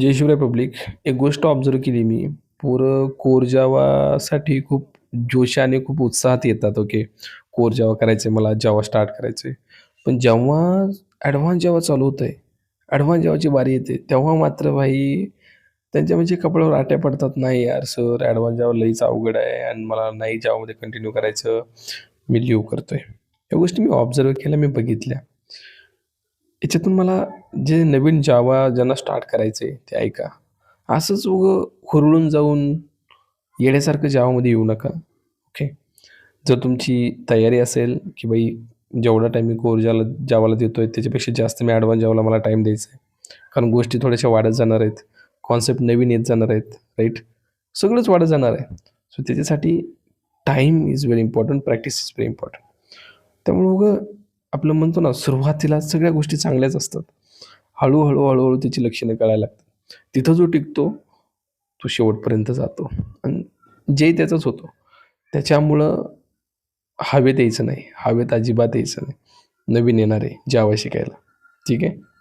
जय Shivray public. एक गोष्ट observe केली मी. पोरं कोर जावासाठी खूप जोशाने, खूप उत्साहात येतात. ओके. कोर जावा करायचंय मला, जावा स्टार्ट करायचंय. पण जेव्हा ॲडव्हान्स जावा चालू होतंय, ॲडव्हान्स जावाची बारी येते, तेव्हा मात्र भाई त्यांच्या म्हणजे कपाळावर आट्या पडतात. "नाही यार सर, ॲडव्हान्स जावा लईच अवघड आहे आणि मला नाही जावामध्ये कंटिन्यू करायचं. मी लीव्ह करतोय." या गोष्टी मी ऑब्झर्व्ह केल्या, मी बघितल्या. याच्यातून मला जे नवीन जावा ज्यांना स्टार्ट करायचंय ते ऐका. असंच हुरळून जाऊन येड्यासारखं जावामध्ये येऊ नका. ओके. जर तुमची तयारी असेल, की बाई जेवढा टाईम मी कोर जावाला देतोय त्याच्यापेक्षा जास्त मी ॲडव्हान्स जावाला मला टाईम द्यायचा आहे. कारण गोष्टी थोड्याशा वाढत जाणार आहेत. कॉन्सेप्ट नवीन येत जाणार आहेत, राईट? सगळंच वाढत जाणार आहे. सो त्याच्यासाठी time is very important, practice is very important. त्यामुळे आपलं म्हणतो ना, सुरुवातीला सगळ्या गोष्टी चांगल्याच असतात. हळू-हळू, हळू-हळू त्याची लक्षणं कळायला लागतात. तिथं जो टिकतो, तो शेवटपर्यंत जातो आणि जय त्याचाच होतो. त्याच्यामुळं हवेत यायचं नाही. हवेत अजिबात यायचं नाही. नवीन येणार आहे जावा शिकायला. ठीक आहे.